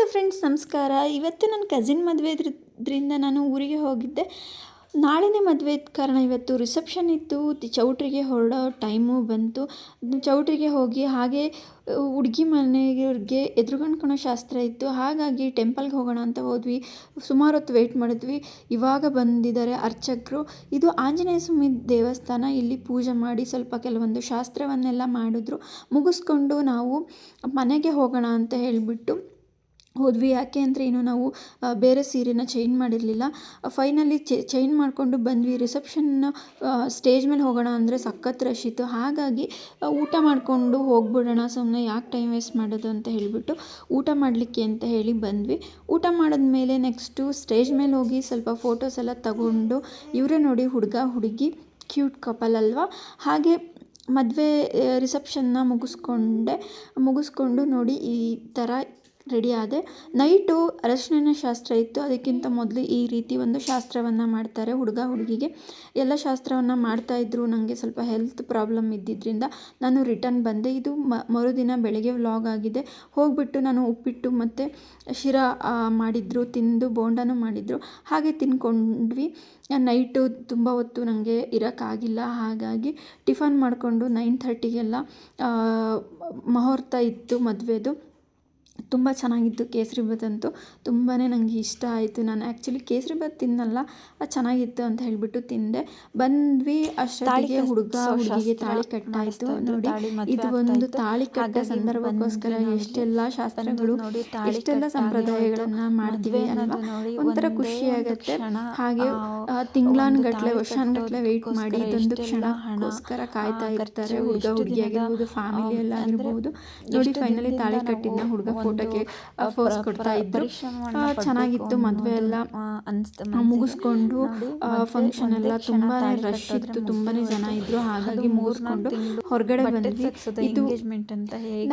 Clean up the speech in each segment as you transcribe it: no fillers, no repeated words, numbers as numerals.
Hello friends, ನಮಸ್ಕಾರ. ಇವತ್ತು ನನ್ನ ಕಸಿನ್ ಮದುವೆ ಇದ್ರಿಂದ ನಾನು ಊರಿಗೆ ಹೋಗಿದ್ದೆ. ನಾಳೆನೇ ಮದುವೆ ಇದ್ದ ಕಾರಣ ಇವತ್ತು ರಿಸೆಪ್ಷನ್ ಇತ್ತು. ಚೌಟ್ರಿಗೆ ಹೊರಡೋ ಟೈಮು ಬಂತು. ಚೌಟ್ರಿಗೆ ಹೋಗಿ ಹಾಗೆ ಹುಡುಗಿ ಮನೆಯವ್ರಿಗೆ ಎದುರುಗಣ್ಕೊಳೋ ಶಾಸ್ತ್ರ ಇತ್ತು. ಹಾಗಾಗಿ ಟೆಂಪಲ್ಗೆ ಹೋಗೋಣ ಅಂತ ಹೋದ್ವಿ. ಸುಮಾರು ಹೊತ್ತು ವೆಯ್ಟ್ ಮಾಡಿದ್ವಿ. ಇವಾಗ ಬಂದಿದ್ದಾರೆ ಅರ್ಚಕರು. ಇದು ಆಂಜನೇಯ ಸ್ವಾಮಿ ದೇವಸ್ಥಾನ. ಇಲ್ಲಿ ಪೂಜೆ ಮಾಡಿ ಸ್ವಲ್ಪ ಕೆಲವೊಂದು ಶಾಸ್ತ್ರವನ್ನೆಲ್ಲ ಮಾಡಿದ್ರು. ಮುಗಿಸ್ಕೊಂಡು ನಾವು ಮನೆಗೆ ಹೋಗೋಣ ಅಂತ ಹೇಳಿಬಿಟ್ಟು ಹೋದ್ವಿ. ಯಾಕೆ ಅಂದರೆ ಇನ್ನು ನಾವು ಬೇರೆ ಸೀರೆನ ಚೇಂಜ್ ಮಾಡಿರಲಿಲ್ಲ. ಫೈನಲಿ ಚೇಂಜ್ ಮಾಡಿಕೊಂಡು ಬಂದ್ವಿ. ರಿಸೆಪ್ಷನ್ ಸ್ಟೇಜ್ ಮೇಲೆ ಹೋಗೋಣ ಅಂದರೆ ಸಖತ್ ರಶ್ ಇತ್ತು. ಹಾಗಾಗಿ ಊಟ ಮಾಡಿಕೊಂಡು ಹೋಗ್ಬಿಡೋಣ, ಸುಮ್ಮನೆ ಯಾಕೆ ಟೈಮ್ ವೇಸ್ಟ್ ಮಾಡೋದು ಅಂತ ಹೇಳಿಬಿಟ್ಟು ಊಟ ಮಾಡಲಿಕ್ಕೆ ಅಂತ ಹೇಳಿ ಬಂದ್ವಿ. ಊಟ ಮಾಡಿದ್ಮೇಲೆ ನೆಕ್ಸ್ಟು ಸ್ಟೇಜ್ ಮೇಲೆ ಹೋಗಿ ಸ್ವಲ್ಪ ಫೋಟೋಸ್ ಎಲ್ಲ ತಗೊಂಡು, ಇವರೇ ನೋಡಿ ಹುಡುಗ ಹುಡುಗಿ ಕ್ಯೂಟ್ ಕಪಲ್ ಅಲ್ವಾ. ಹಾಗೆ ಮದುವೆ ರಿಸೆಪ್ಷನ್ನ ಮುಗಿಸ್ಕೊಂಡು ನೋಡಿ ಈ ಥರ ರೆಡಿ ಆದೆ. ನೈಟು ಅರಶಿನ ಶಾಸ್ತ್ರ ಇತ್ತು. ಅದಕ್ಕಿಂತ ಮೊದಲು ಈ ರೀತಿ ಒಂದು ಶಾಸ್ತ್ರವನ್ನು ಮಾಡ್ತಾರೆ ಹುಡುಗ ಹುಡುಗಿಗೆ. ಎಲ್ಲ ಶಾಸ್ತ್ರವನ್ನು ಮಾಡ್ತಾಯಿದ್ರು. ನನಗೆ ಸ್ವಲ್ಪ ಹೆಲ್ತ್ ಪ್ರಾಬ್ಲಮ್ ಇದ್ದಿದ್ದರಿಂದ ನಾನು ರಿಟರ್ನ್ ಬಂದೆ. ಇದು ಮರುದಿನ ಬೆಳಗ್ಗೆ ವ್ಲಾಗ್ ಆಗಿದೆ. ಹೋಗ್ಬಿಟ್ಟು ನಾನು ಉಪ್ಪಿಟ್ಟು ಮತ್ತು ಶಿರಾ ಮಾಡಿದ್ರು, ತಿಂದು ಬೋಂಡನೂ ಮಾಡಿದರು. ಹಾಗೆ ತಿನ್ಕೊಂಡ್ವಿ. ನೈಟು ತುಂಬ ಹೊತ್ತು ನನಗೆ ಇರೋಕ್ಕಾಗಿಲ್ಲ. ಹಾಗಾಗಿ ಟಿಫನ್ ಮಾಡಿಕೊಂಡು 9:30ಗೆಲ್ಲ ಮುಹೂರ್ತ ಇತ್ತು ಮದುವೆದು. ತುಂಬ ಚೆನ್ನಾಗಿತ್ತು. ಕೇಸರಿಬಾತ್ ಅಂತೂ ತುಂಬಾ ನನಗೆ ಇಷ್ಟ ಆಯಿತು. ನಾನು ಆ್ಯಕ್ಚುಲಿ ಕೇಸರಿಬಾತ್ ತಿನ್ನಲ್ಲ, ಅದು ಚೆನ್ನಾಗಿತ್ತು ಅಂತ ಹೇಳಿಬಿಟ್ಟು ತಿಂದೆ. ಬಂದ್ವಿ. ಅಷ್ಟೊತ್ತಿಗೆ ಹುಡುಗ ಹುಡುಗಿಗೆ ತಾಳಿ ಕಟ್ಟಾಯಿತು. ನೋಡಿ, ಇದು ಒಂದು ತಾಳಿ ಕಟ್ಟೋ ಸಂದರ್ಭಕ್ಕೋಸ್ಕರ ಎಷ್ಟೆಲ್ಲ ಶಾಸ್ತ್ರಗಳು, ಎಷ್ಟೆಲ್ಲ ಸಂಪ್ರದಾಯಗಳನ್ನು ಮಾಡ್ತೀವಿ ಅಲ್ವಾ. ಒಂಥರ ಖುಷಿಯಾಗತ್ತೆ. ಹಾಗೆ ತಿಂಗಳಾನ್ಗಟ್ಲೆ ವರ್ಷಾನ್ಗಟ್ಲೆ ವೆಯ್ಟ್ ಮಾಡಿ ಇದೊಂದು ಕ್ಷಣಕ್ಕೋಸ್ಕರ ಕಾಯ್ತಾ ಇರ್ತಾರೆ. ಹುಡುಗ ಹುಡುಗಿ ಆಗಿರ್ಬೋದು, ಫ್ಯಾಮಿಲಿ ಎಲ್ಲ ಆಗಿರ್ಬೋದು. ನೋಡಿ, ಫೈನಲಿ ತಾಳಿ ಕಟ್ಟಿದ್ನ ಹುಡುಗ ಫೋಟೋಗೆ ಫೋಸ್ ಕೊಡ್ತಾ ಇದ್ರು. ಚೆನ್ನಾಗಿತ್ತು. ಮದುವೆ ಎಲ್ಲ ಮುಗಿಸ್ಕೊಂಡು ಫಂಕ್ಷನ್ ಎಲ್ಲ ತುಂಬಾ ರಶ್ ಇತ್ತು, ತುಂಬಾನೇ ಜನ ಇದ್ರು. ಹಾಗಾಗಿ ಮುಗಿಸ್ಕೊಂಡು ಹೊರಗಡೆ ಬಂದ್ವಿ. ಇದು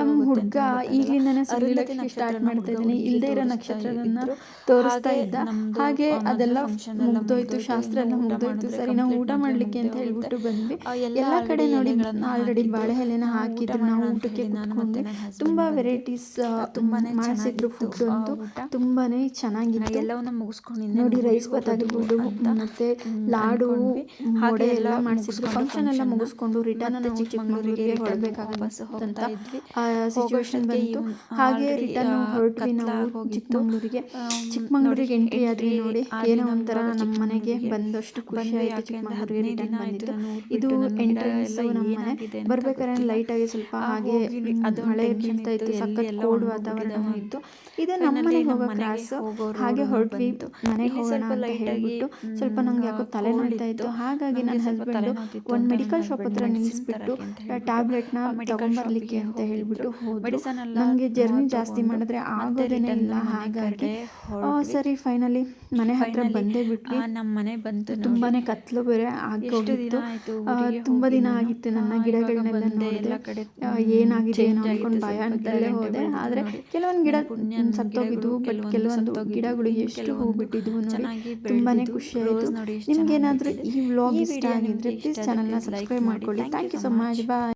ನಮ್ಮ ಹುಡುಗ ಈಗಲಿಂದಾನೇ ಸುಳಿಲಿಕ್ಕೆ ಸ್ಟಾರ್ಟ್ ಮಾಡ್ತಾ ಇದ್ದೀನಿ. ಇಲ್ಲದೆ ಇರೋ ನಕ್ಷತ್ರಗಳನ್ನ ತೋರಿಸ್ತಾ ಇದ್ದ. ಹಾಗೆ ಅದೆಲ್ಲ ಮುಗ್ದೋಯ್ತು, ಶಾಸ್ತ್ರ ಎಲ್ಲ ಮುಗ್ದೋಯ್ತು. ಸರಿ, ನಾವು ಊಟ ಮಾಡಲಿಕ್ಕೆ ಅಂತ ಹೇಳ್ಬಿಟ್ಟು ಬಂದ್ವಿ. ಎಲ್ಲ ಕಡೆ ನೋಡಿ ಆಲ್ರೆಡಿ ಬಾಳೆ ಎಲೆನ ಹಾಕಿದ್ರು. ನಾವು ಊಟಕ್ಕೆ ಕೂತ್ಕೊಂಡ್ವಿ. ತುಂಬ ವೆರೈಟೀಸ್ ಮಾಡಿಸಿದ್ರು. ಫುಡ್ ಅಂತೂ ತುಂಬಾನೇ ಚೆನ್ನಾಗಿತ್ತು. ಎಲ್ಲವನ್ನ ಮುಗಿಸ್ಕೊಂಡು ನೋಡಿ, ರೈಸ್ ಬಾತ್ ಆಗಿರ್ಬೋದು ಮತ್ತೆ ಲಾಡು ವಡೆ ಎಲ್ಲ ಮಾಡಿಸಿದ್ರು. ಫಂಕ್ಷನ್ ಎಲ್ಲ ಮುಗಿಸ್ಕೊಂಡು ರಿಟರ್ನ್ ನಾವು ಚಿಕ್ಕಮಗಳೂರಿಗೆ ಹೊರಡಬೇಕಾಗಂತ ಸಿಚುವೇಶನ್ ಬಂತು. ಹಾಗೆ ರಿಟರ್ನ್ ಹೊರಟ್ವಿ ನಾವು ಚಿಕ್ಕಮಗಳೂರಿಗೆ ಎಂಟ್ರಿ ಆದ್ವಿ. ನೋಡಿ, ಏನೋ ಒಂಥರ ನಮ್ಮ ಮನೆಗೆ ಬಂದಷ್ಟು ಖುಷಿ ಆಯಿತು. ಚಿಕ್ಕಮಗಳೂರಿಗೆ ರಿಟರ್ನ್ ಬಂದಿದ್ದು. ಇದು ಎಂಟ್ರೆನ್ಸ್ ನಮ್ಮ ಮನೆ. ಬರ್ಬೇಕಾದ್ರೆ ಲೈಟ್ ಆಗಿ ಸ್ವಲ್ಪ ಹಾಗೆ ಮಳೆ ಬೀಳ್ತಾ ಇತ್ತು. ಸಖತ್ ಕೋಲ್ಡ್ ವಾತಾವರಣ ಇತ್ತು. ಇದು ನಮ್ಮ ಮನೆಗೆ ಹೋಗೋ ಕ್ರಾಸ್. ಹಾಗೆ ಹೊರಟ್ವಿ ಮನೆಗೆ ಹೋಗೋಣ ಅಂತ ಹೇಳ್ಬಿಟ್ಟು. ಸ್ವಲ್ಪ ನಂಗೆ ಯಾಕೋ ತಲೆ ನೋಯ್ತಾ ಇತ್ತು. ಹಾಗಾಗಿ ನನ್ನ ಹಸ್ಬೆಂಡು ಒಂದು ಮೆಡಿಕಲ್ ಶಾಪ್ ಹತ್ರ ನಿಲ್ಲಿಸ್ಬಿಟ್ಟು ಟ್ಯಾಬ್ಲೆಟ್ನ ತಗೊಂಬರ್ಲಿಕ್ಕೆ ಅಂತ ಹೇಳ್ಬಿಟ್ಟು ಹೋದ್ರು. ನನಗೆ ಜರ್ನಿ ಜಾಸ್ತಿ ಮಾಡಿದ್ರೆ ಆಗೋದೇನೆ ಇಲ್ಲ. ಹಾಗಾಗಿ ಸರಿ, ಫೈನಲಿ ಮನೆ ಹತ್ರ ಬಂದೇ ಬಿಟ್ವಿ. ನಮ್ಮ ಮನೆ ಬಂತು. ತುಂಬಾನೇ ಕತ್ಲು ಬೇರೆ ಆಗೋಗಿತ್ತು. ತುಂಬ ದಿನ ಆಗಿತ್ತು ನನ್ನ ಗಿಡಗಳನ್ನೆಲ್ಲ ನೋಡಿದೆ. ಏನಾಗಿದೆ ಏನೋ ಅನ್ಕೊಂಡು ಭಯ ಅಂತಲೇ ಹೋದೆ. ಆದರೆ ಕೆಲವೊಂದು ಗಿಡ ಸತ್ತೋಗಿದ್ವು, ಬಟ್ ಕೆಲವೊಂದು ಗಿಡಗಳು ಎಷ್ಟು ಹೋಗ್ಬಿಟ್ಟಿದ್ವು. ನೋಡಿ, ತುಂಬಾನೇ ಖುಷಿ ಆಯಿತು. ನಿಮ್ಗೇನಾದರೂ ಈ ವ್ಲಾಗ್ ಇಷ್ಟ ಆಗಿದ್ರೆ ಪ್ಲೀಸ್ ಚಾನಲ್ನ ಸಬ್ಸ್ಕ್ರೈಬ್ ಮಾಡ್ಕೊಳ್ಳಿ. Thank you so much. Bye.